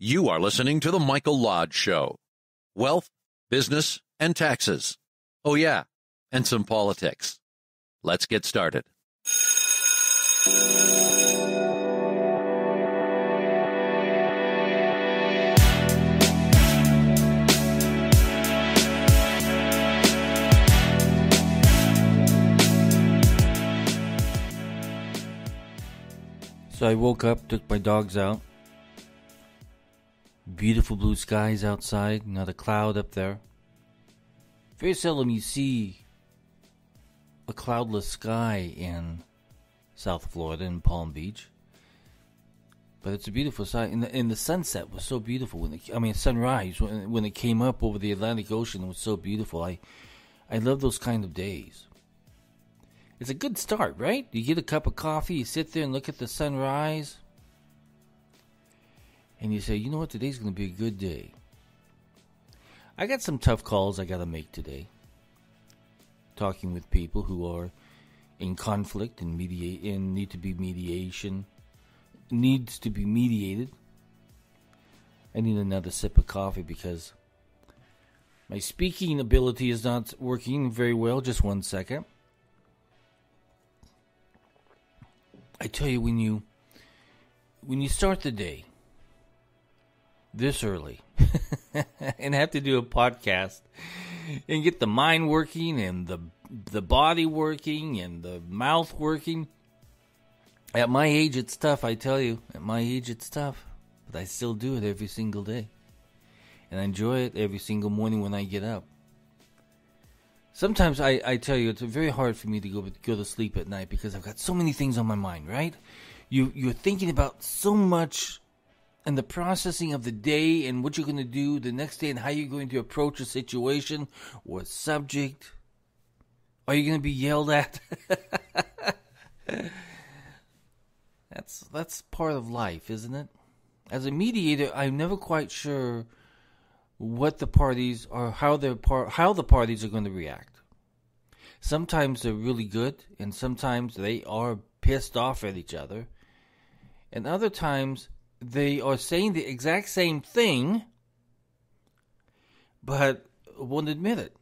You are listening to The Michael Lodge Show. Wealth, business, and taxes. Oh, yeah, and some politics. Let's get started. So I woke up, took my dogs out. Beautiful blue skies outside, not a cloud up there. Very seldom you see a cloudless sky in South Florida, in Palm Beach. But it's a beautiful sight. And the sunset was so beautiful. Sunrise, when it came up over the Atlantic Ocean, it was so beautiful. I love those kind of days. It's a good start, right? You get a cup of coffee, you sit there and look at the sunrise, and you say, you know what, today's going to be a good day. I got some tough calls I got to make today. Talking with people who are in conflict and needs to be mediated. I need another sip of coffee because my speaking ability is not working very well. Just 1 second. I tell you, when you start the day this early and have to do a podcast and get the mind working and the body working and the mouth working, at my age it's tough, I tell you. At my age it's tough, but I still do it every single day. And I enjoy it every single morning when I get up. Sometimes I tell you, it's very hard for me to go to sleep at night because I've got so many things on my mind, right? You're thinking about so much and the processing of the day and what you're going to do the next day and how you're going to approach a situation or a subject. Are you going to be yelled at? That's part of life, isn't it? As a mediator, I'm never quite sure what the parties are, how the parties are going to react. Sometimes they're really good, and sometimes they are pissed off at each other, and other times they are saying the exact same thing, but won't admit it.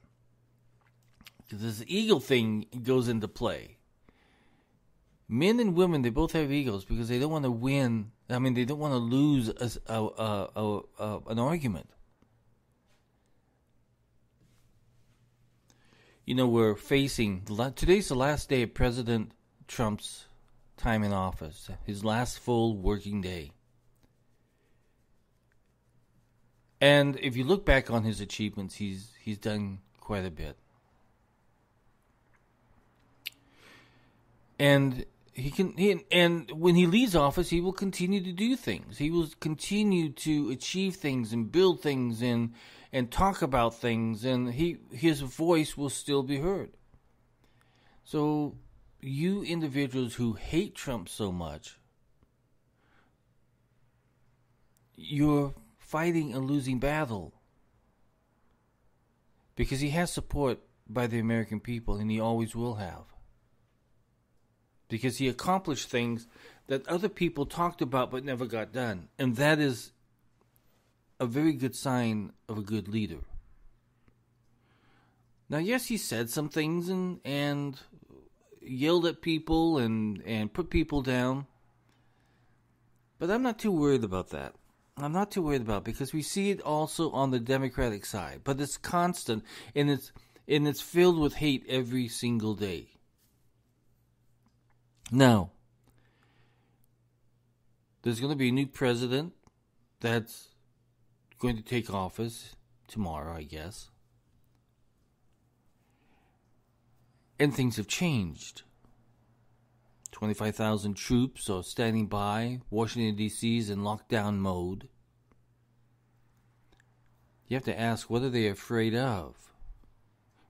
Because this ego thing goes into play. Men and women, they both have egos because they don't want to win. They don't want to lose an argument. You know, we're facing, today's the last day of President Trump's time in office, his last full working day. And if you look back on his achievements, he's done quite a bit. And and when he leaves office, he will continue to do things. He will continue to achieve things and build things and talk about things, and his voice will still be heard. So, you individuals who hate Trump so much, you're fighting a losing battle. Because he has support by the American people, and he always will have. Because he accomplished things that other people talked about but never got done. And that is a very good sign of a good leader. Now, yes, he said some things and yelled at people and put people down. But I'm not too worried about that. I'm not too worried about it because we see it also on the Democratic side. But it's constant and it's filled with hate every single day. Now, there's going to be a new president that's going to take office tomorrow, I guess. And things have changed. 25,000 troops are standing by. Washington, D.C. is in lockdown mode. You have to ask, what are they afraid of?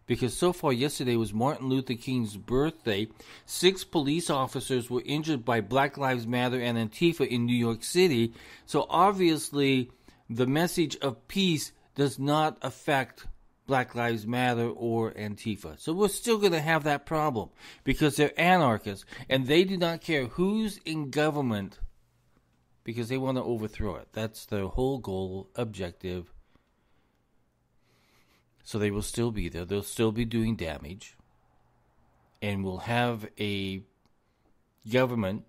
Because so far, yesterday was Martin Luther King's birthday. 6 police officers were injured by Black Lives Matter and Antifa in New York City. So obviously, the message of peace does not affect Black Lives Matter or Antifa. So we're still going to have that problem because they're anarchists and they do not care who's in government because they want to overthrow it. That's their whole goal, objective. So they will still be there. They'll still be doing damage. And we'll have a government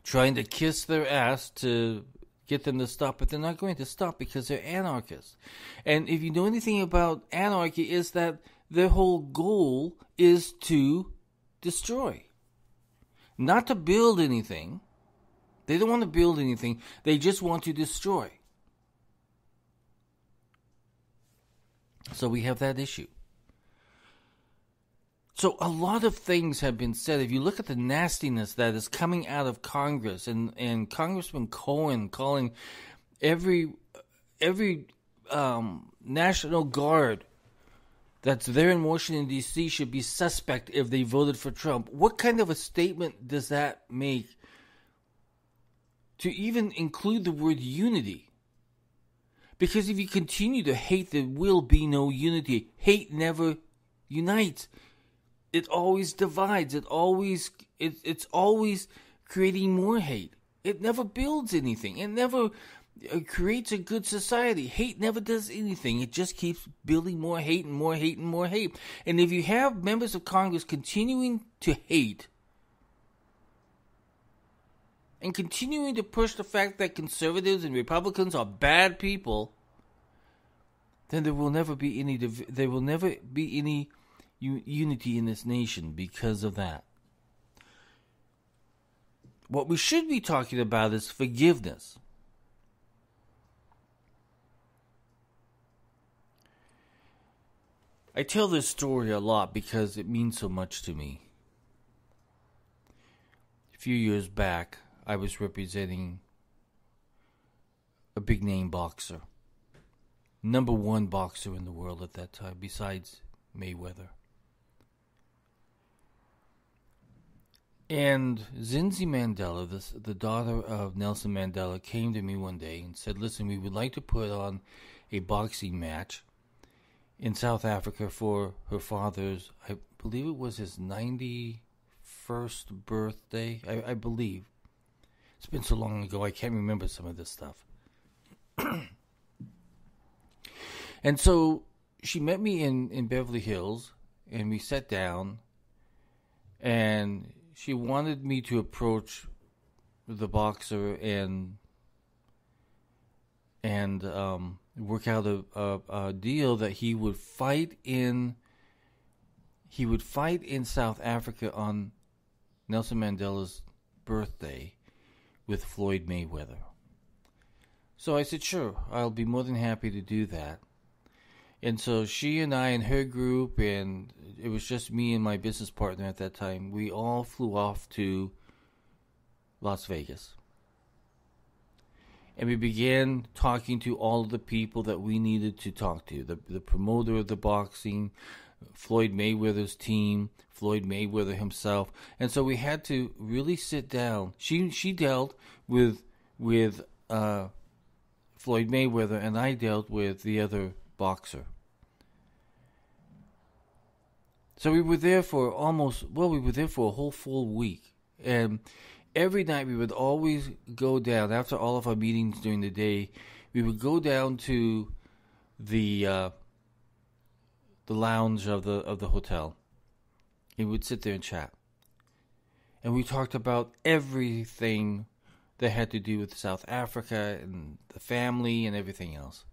trying to kiss their ass to get them to stop, but they're not going to stop because they're anarchists. And if you know anything about anarchy, is that their whole goal is to destroy. Not to build anything. They don't want to build anything. They just want to destroy. So we have that issue. So a lot of things have been said. If you look at the nastiness that is coming out of Congress and Congressman Cohen calling every National Guard that's there in Washington, D.C. should be suspect if they voted for Trump. What kind of a statement does that make to even include the word unity? Because if you continue to hate, there will be no unity. Hate never unites. It always divides. It's always creating more hate. It never builds anything. It never creates a good society. Hate never does anything. It just keeps building more hate and more hate and more hate. And if you have members of Congress continuing to hate and continuing to push the fact that conservatives and Republicans are bad people, then there will never be any unity in this nation because of that. What we should be talking about is forgiveness. I tell this story a lot because it means so much to me. A few years back, I was representing a big name boxer. Number one boxer in the world at that time, besides Mayweather. And Zinzi Mandela, the daughter of Nelson Mandela, came to me one day and said, listen, we would like to put on a boxing match in South Africa for her father's, I believe it was his 91st birthday, I believe. It's been so long ago, I can't remember some of this stuff. And so she met me in Beverly Hills, and we sat down, and she wanted me to approach the boxer and work out a deal that he would fight in South Africa on Nelson Mandela's birthday with Floyd Mayweather. So I said, sure, I'll be more than happy to do that. And so she and I and her group, and it was just me and my business partner at that time, we all flew off to Las Vegas. And we began talking to all of the people that we needed to talk to. The promoter of the boxing, Floyd Mayweather's team, Floyd Mayweather himself. And so we had to really sit down. She dealt with Floyd Mayweather, and I dealt with the other boxer. So we were there for a whole full week. And every night we would always go down, after all of our meetings during the day, we would go down to the lounge of the hotel. And we would sit there and chat. And we talked about everything that had to do with South Africa and the family and everything else.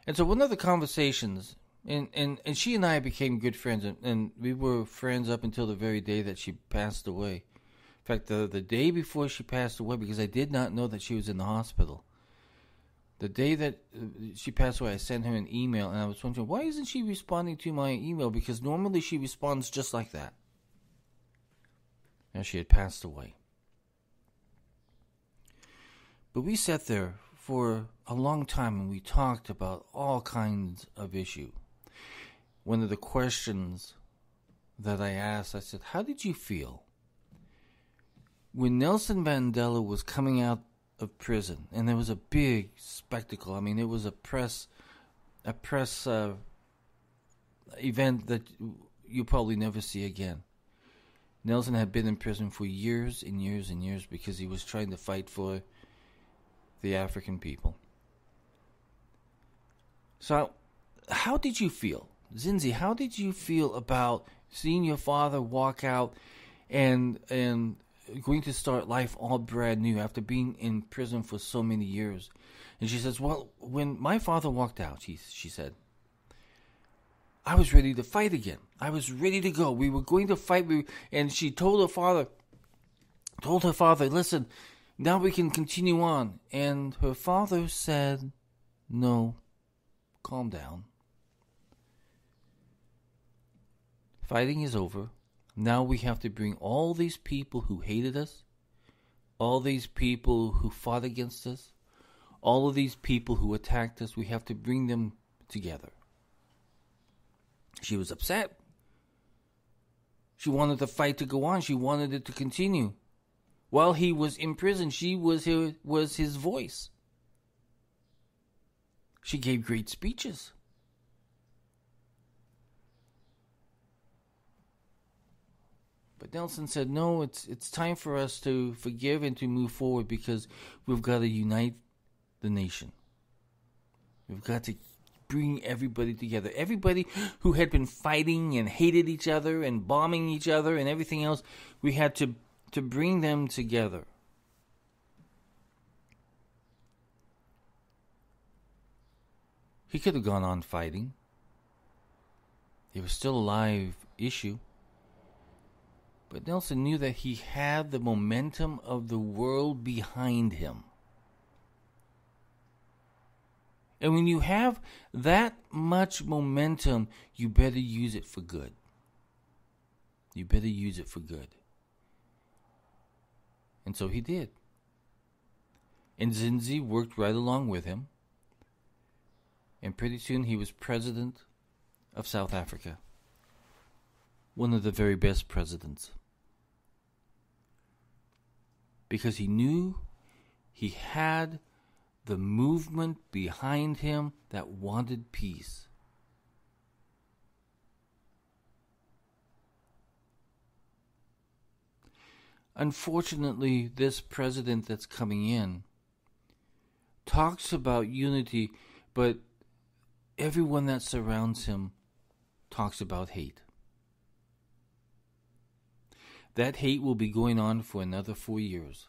And so one of the conversations, and she and I became good friends, and we were friends up until the very day that she passed away. In fact, the day before she passed away, because I did not know that she was in the hospital. The day that she passed away, I sent her an email, and I was wondering, why isn't she responding to my email? Because normally she responds just like that. Now she had passed away. But we sat there for a long time, and we talked about all kinds of issues. One of the questions that I asked, I said, how did you feel when Nelson Mandela was coming out of prison, and there was a big spectacle? I mean, it was a press event that you probably never see again. Nelson had been in prison for years and years and years because he was trying to fight for the African people. So, how did you feel? Zinzi, how did you feel about seeing your father walk out and going to start life all brand new after being in prison for so many years? And she says, well, when my father walked out, she said, I was ready to fight again. I was ready to go. We were going to fight. And she told her father, listen, now we can continue on. And her father said, no, calm down. Fighting is over. Now we have to bring all these people who hated us, all these people who fought against us, all of these people who attacked us, we have to bring them together. She was upset. She wanted the fight to go on. She wanted it to continue. While he was in prison, she was his voice. She gave great speeches. But Nelson said, no, it's time for us to forgive and to move forward because we've got to unite the nation. We've got to bring everybody together. Everybody who had been fighting and hated each other and bombing each other and everything else, we had to bring them together. He could have gone on fighting. It was still a live issue. But Nelson knew that he had the momentum of the world behind him. And when you have that much momentum, you better use it for good. You better use it for good. And so he did. And Zinzi worked right along with him. And pretty soon he was president of South Africa. One of the very best presidents. Because he knew he had the movement behind him that wanted peace. Unfortunately, this president that's coming in talks about unity, but everyone that surrounds him talks about hate. That hate will be going on for another 4 years.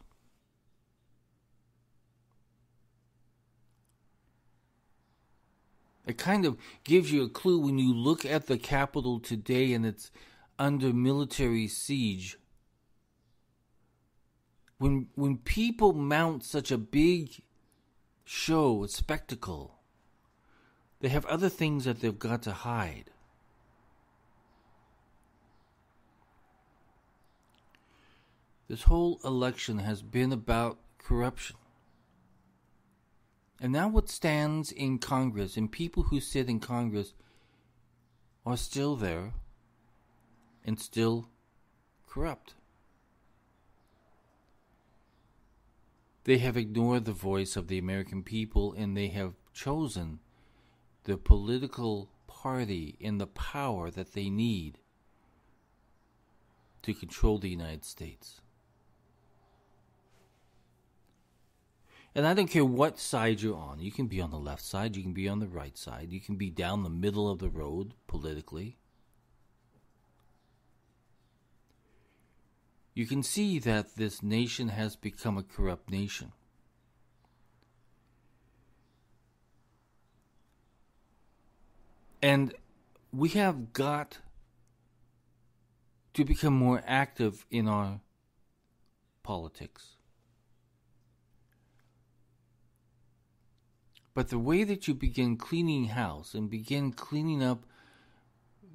It kind of gives you a clue when you look at the capital today and it's under military siege. When people mount such a big show, a spectacle, they have other things that they've got to hide. This whole election has been about corruption. And now what stands in Congress and people who sit in Congress are still there and still corrupt. They have ignored the voice of the American people and they have chosen the political party and the power that they need to control the United States. And I don't care what side you're on. You can be on the left side, you can be on the right side, you can be down the middle of the road politically. You can see that this nation has become a corrupt nation. And we have got to become more active in our politics. But the way that you begin cleaning house and begin cleaning up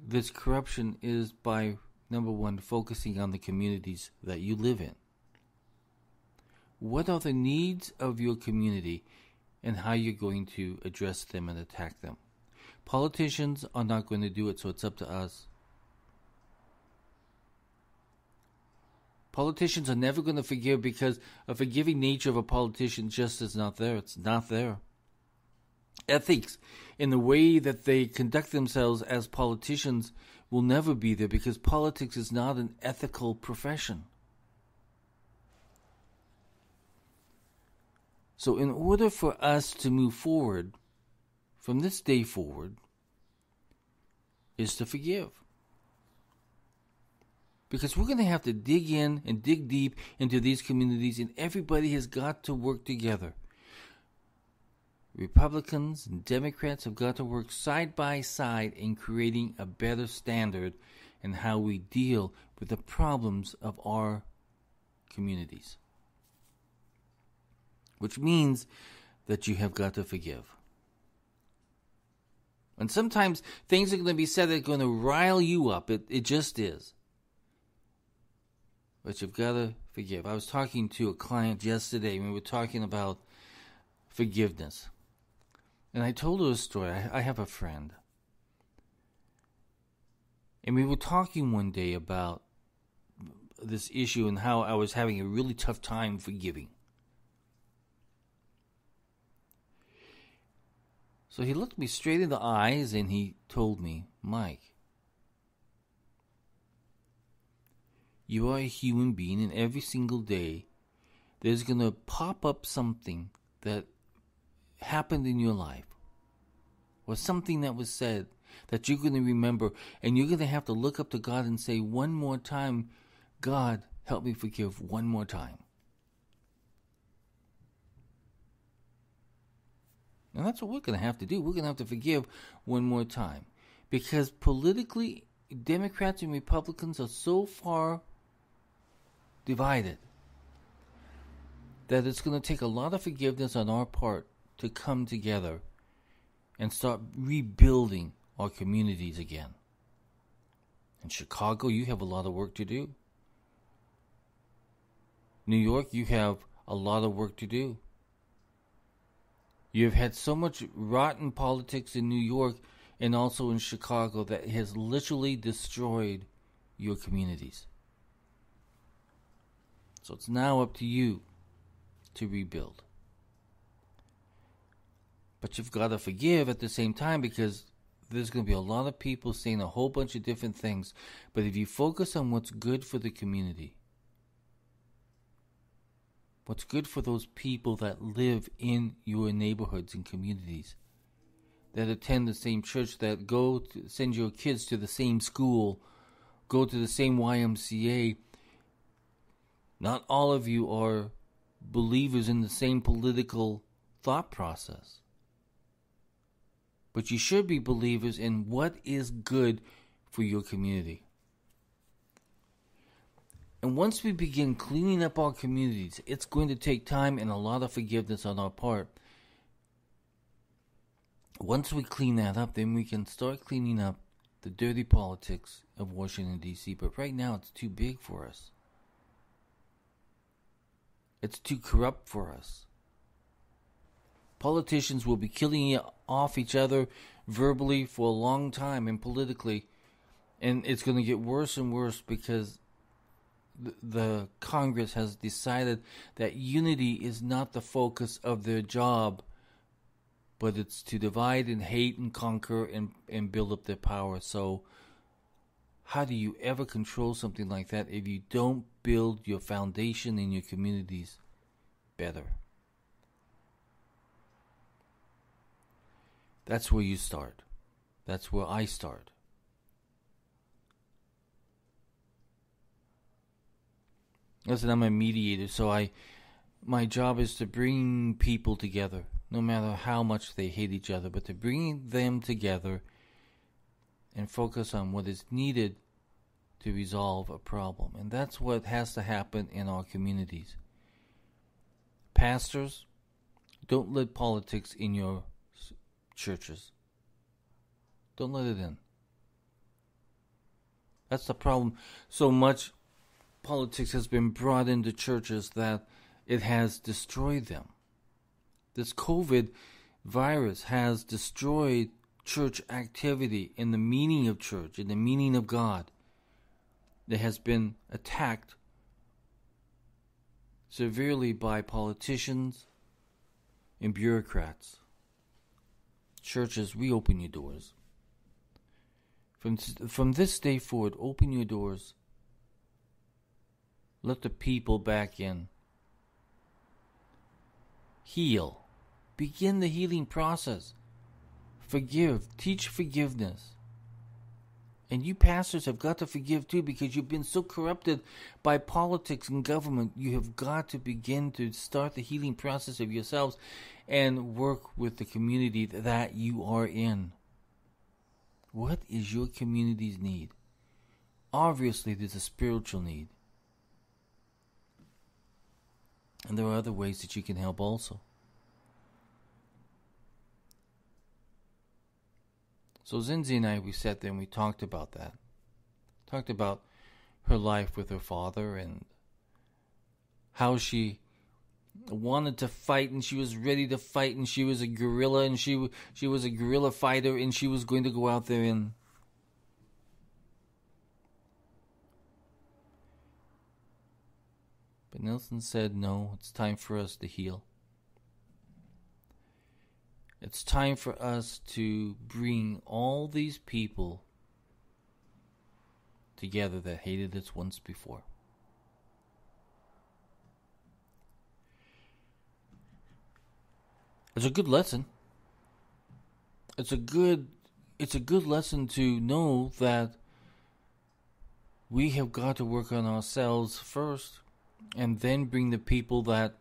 this corruption is by, number one, focusing on the communities that you live in. What are the needs of your community and how you're going to address them and attack them? Politicians are not going to do it, so it's up to us. Politicians are never going to forgive because a forgiving nature of a politician just is not there. It's not there. Ethics in the way that they conduct themselves as politicians will never be there because politics is not an ethical profession. So in order for us to move forward, from this day forward, is to forgive. Because we're going to have to dig in and dig deep into these communities, and everybody has got to work together. Republicans and Democrats have got to work side by side in creating a better standard in how we deal with the problems of our communities. Which means that you have got to forgive. And sometimes things are going to be said that are going to rile you up. It just is. But you've got to forgive. I was talking to a client yesterday, and we were talking about forgiveness. And I told her a story. I have a friend. And we were talking one day about this issue and how I was having a really tough time forgiving. So he looked me straight in the eyes and he told me, Mike, you are a human being, and every single day there's going to pop up something that happened in your life or something that was said that you're going to remember, and you're going to have to look up to God and say one more time, God, help me forgive one more time. And that's what we're going to have to do. We're going to have to forgive one more time. Because politically, Democrats and Republicans are so far divided that it's going to take a lot of forgiveness on our part to come together and start rebuilding our communities again. In Chicago, you have a lot of work to do. New York, you have a lot of work to do. You've had so much rotten politics in New York and also in Chicago that has literally destroyed your communities. So it's now up to you to rebuild. But you've got to forgive at the same time, because there's going to be a lot of people saying a whole bunch of different things. But if you focus on what's good for the community, what's good for those people that live in your neighborhoods and communities, that attend the same church, that go to send your kids to the same school, go to the same YMCA. Not all of you are believers in the same political thought process. But you should be believers in what is good for your community. And once we begin cleaning up our communities, it's going to take time and a lot of forgiveness on our part. Once we clean that up, then we can start cleaning up the dirty politics of Washington, D.C. But right now, it's too big for us. It's too corrupt for us. Politicians will be killing off each other verbally for a long time and politically. And it's going to get worse and worse because the Congress has decided that unity is not the focus of their job, but it's to divide and hate and conquer and build up their power. So how do you ever control something like that if you don't build your foundation in your communities better? That's where you start. That's where I start. Listen, I'm a mediator, so my job is to bring people together, no matter how much they hate each other, but to bring them together and focus on what is needed to resolve a problem. And that's what has to happen in our communities. Pastors, don't let politics in your churches. Don't let it in. That's the problem. So much politics has been brought into churches that it has destroyed them. This COVID virus has destroyed church activity and the meaning of church and the meaning of God. It has been attacked severely by politicians and bureaucrats. Churches, reopen your doors. From this day forward, open your doors. Let the people back in. Heal. Begin the healing process. Forgive. Teach forgiveness. And you pastors have got to forgive too, because you've been so corrupted by politics and government. You have got to begin to start the healing process of yourselves and work with the community that you are in. What is your community's need? Obviously, there's a spiritual need. And there are other ways that you can help also. So Zinzi and I, we sat there and we talked about that. Talked about her life with her father and how she wanted to fight and she was ready to fight and she was a guerrilla and she was a guerrilla fighter and she was going to go out there and but Nelson said, no, it's time for us to heal. It's time for us to bring all these people together that hated us once before. It's a good lesson. It's a good lesson to know that we have got to work on ourselves first and then bring the people that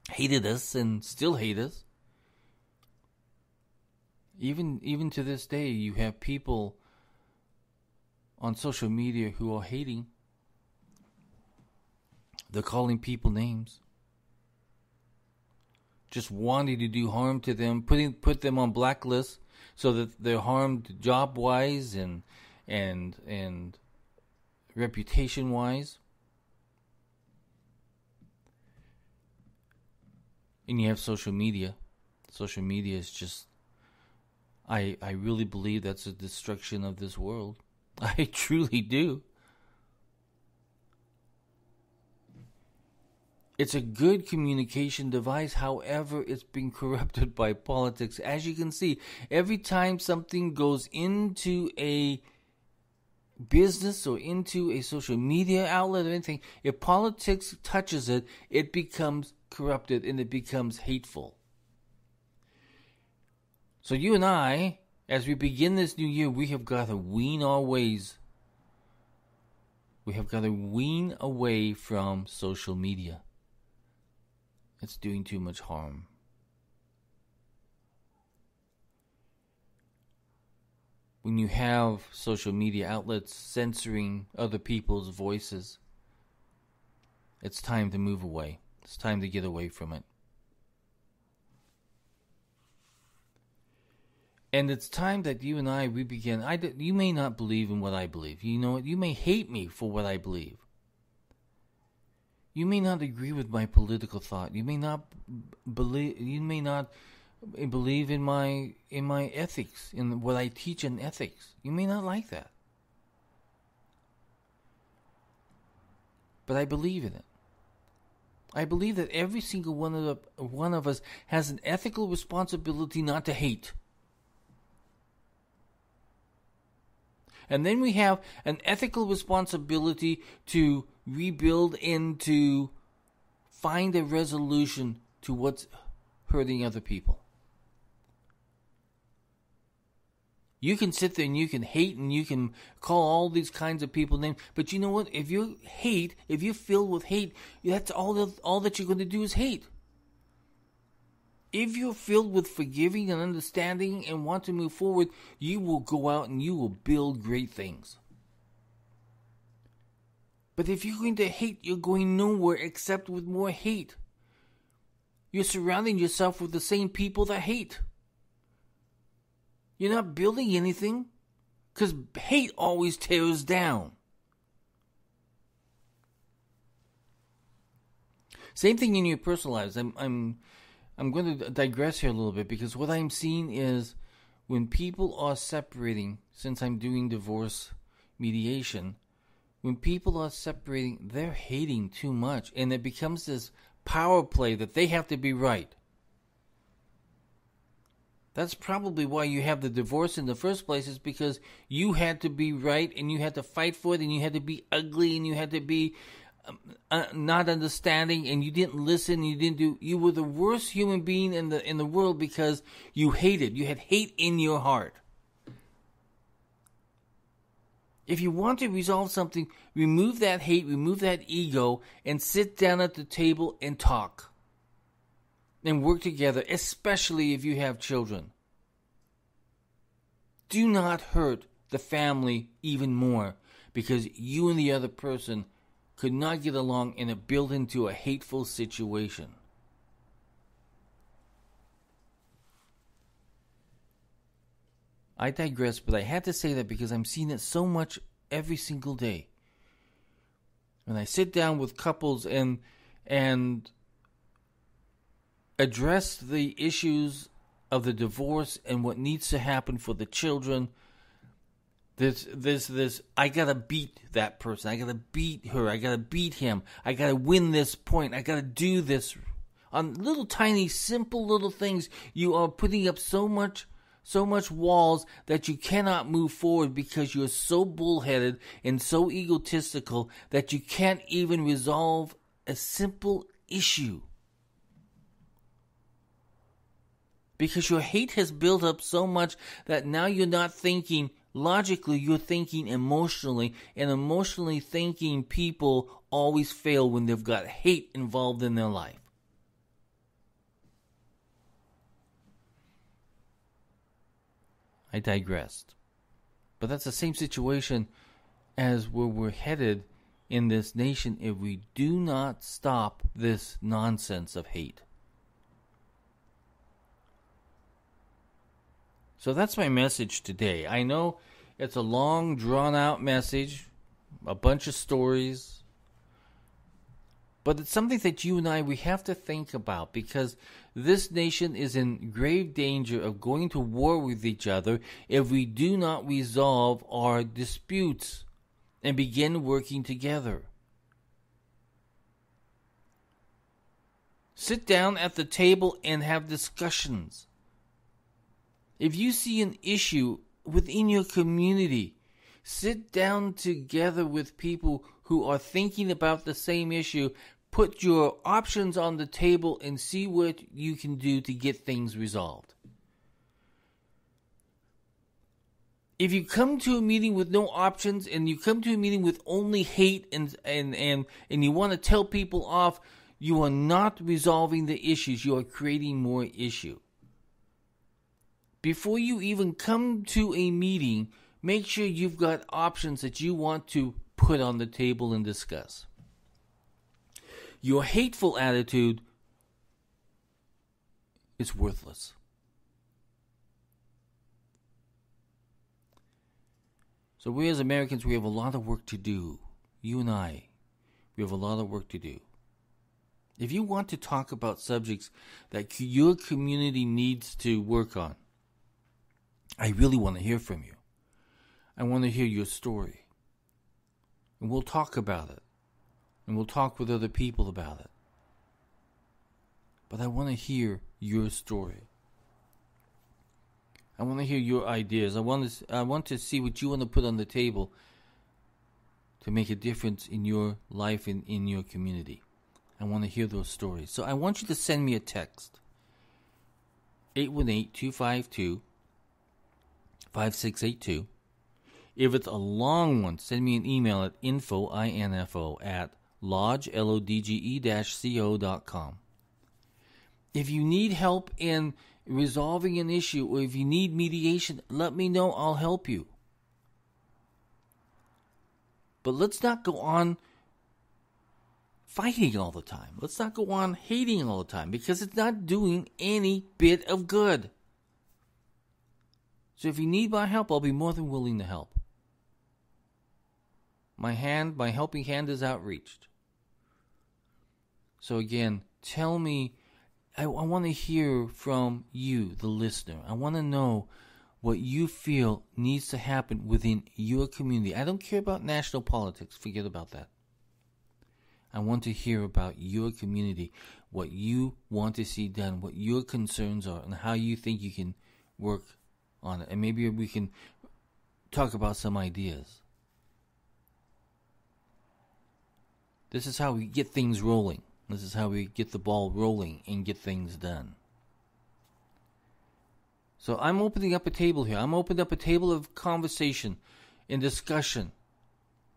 hated us and still hate us. Even to this day, you have people on social media who are hating. They're calling people names. Just wanting to do harm to them, put them on blacklists so that they're harmed job-wise and reputation-wise. And you have social media. Social media is just... I really believe that's a destruction of this world. I truly do. It's a good communication device, however, it's been corrupted by politics. As you can see, every time something goes into a business or into a social media outlet or anything, if politics touches it, it becomes corrupted and it becomes hateful. So you and I, as we begin this new year, we have got to wean our ways. We have got to wean away from social media. It's doing too much harm. When you have social media outlets censoring other people's voices, it's time to move away. It's time to get away from it. And it's time that you and I, we begin. You may not believe in what I believe. You know what? You may hate me for what I believe. You may not agree with my political thought. You may not believe. You may not believe in my ethics, in what I teach in ethics. You may not like that, but I believe in it. I believe that every single one of us has an ethical responsibility not to hate. And then we have an ethical responsibility to rebuild and to find a resolution to what's hurting other people. You can sit there and you can hate and you can call all these kinds of people names, but you know what? If you hate, if you're filled with hate, that's all that you're going to do is hate. If you're filled with forgiving and understanding and want to move forward, you will go out and you will build great things. But if you're going to hate, you're going nowhere except with more hate. You're surrounding yourself with the same people that hate. You're not building anything, because hate always tears down. Same thing in your personal lives. I'm going to digress here a little bit, because what I'm seeing is when people are separating, since I'm doing divorce mediation, when people are separating, they're hating too much, and it becomes this power play that they have to be right. That's probably why you have the divorce in the first place, is because you had to be right and you had to fight for it and you had to be ugly and you had to be not understanding and you didn't listen. You were the worst human being in the world because you hated. You had hate in your heart. If you want to resolve something, remove that hate, remove that ego, and sit down at the table and talk. And work together, especially if you have children. Do not hurt the family even more because you and the other person could not get along and it built into a hateful situation. I digress, but I had to say that because I'm seeing it so much every single day. When I sit down with couples and address the issues of the divorce and what needs to happen for the children, there's I gotta beat that person. I gotta beat her. I gotta beat him. I gotta win this point. I gotta do this. On little tiny, simple little things, you are putting up so much walls that you cannot move forward because you're so bullheaded and so egotistical that you can't even resolve a simple issue. Because your hate has built up so much that now you're not thinking logically, you're thinking emotionally, and emotionally thinking people always fail when they've got hate involved in their life. I digressed. But that's the same situation as where we're headed in this nation if we do not stop this nonsense of hate. So that's my message today. I know it's a long, drawn-out message, a bunch of stories, but it's something that you and I, we have to think about because this nation is in grave danger of going to war with each other if we do not resolve our disputes and begin working together. Sit down at the table and have discussions. If you see an issue within your community, sit down together with people who are thinking about the same issue. Put your options on the table and see what you can do to get things resolved. If you come to a meeting with no options and you come to a meeting with only hate and you want to tell people off, you are not resolving the issues. You are creating more issue. Before you even come to a meeting, make sure you've got options that you want to put on the table and discuss. Your hateful attitude is worthless. So we as Americans, we have a lot of work to do. You and I, we have a lot of work to do. If you want to talk about subjects that your community needs to work on, I really want to hear from you. I want to hear your story. And we'll talk about it. And we'll talk with other people about it. But I want to hear your story. I want to hear your ideas. I want to see what you want to put on the table to make a difference in your life and in your community. I want to hear those stories. So I want you to send me a text. 818-252 5682. If it's a long one, send me an email at info at lodge-co.com. If you need help in resolving an issue or if you need mediation, let me know. I'll help you. But let's not go on fighting all the time. Let's not go on hating all the time because it's not doing any bit of good. So if you need my help, I'll be more than willing to help. My helping hand is outreached. So again, tell me, I want to hear from you, the listener. I want to know what you feel needs to happen within your community. I don't care about national politics. Forget about that. I want to hear about your community, what you want to see done, what your concerns are, and how you think you can work on it. And maybe we can talk about some ideas. This is how we get things rolling. This is how we get the ball rolling and get things done. So I'm opening up a table here. I'm opening up a table of conversation and discussion.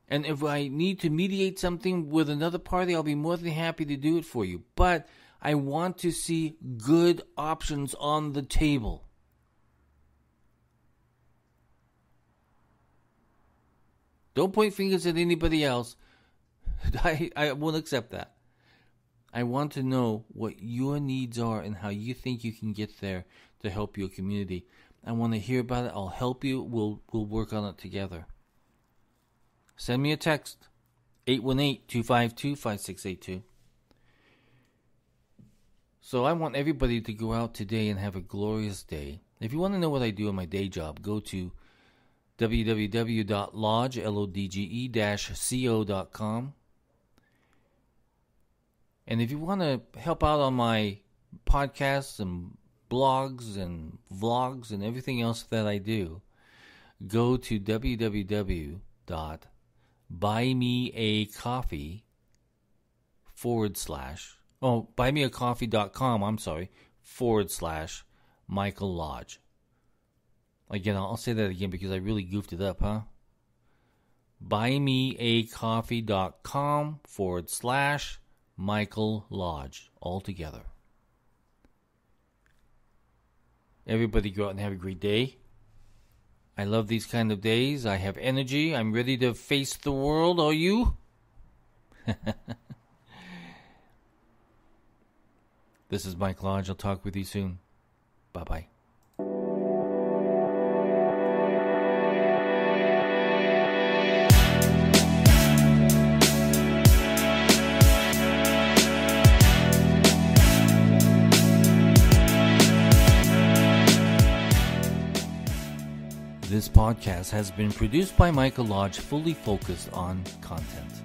And if I need to mediate something with another party, I'll be more than happy to do it for you. But I want to see good options on the table. Don't point fingers at anybody else. I won't accept that. I want to know what your needs are and how you think you can get there to help your community. I want to hear about it. I'll help you. We'll work on it together. Send me a text, 818-252-5682. So I want everybody to go out today and have a glorious day. If you want to know what I do in my day job, go to www.lodge-co.com. And if you want to help out on my podcasts and blogs and vlogs and everything else that I do, go to buymeacoffee.com/Michael Lodge. Again, I'll say that again because I really goofed it up, huh? buymeacoffee.com/Michael Lodge, all together. Everybody go out and have a great day. I love these kind of days. I have energy. I'm ready to face the world. Are you? This is Mike Lodge. I'll talk with you soon. Bye-bye. This podcast has been produced by Michael Lodge, fully focused on content.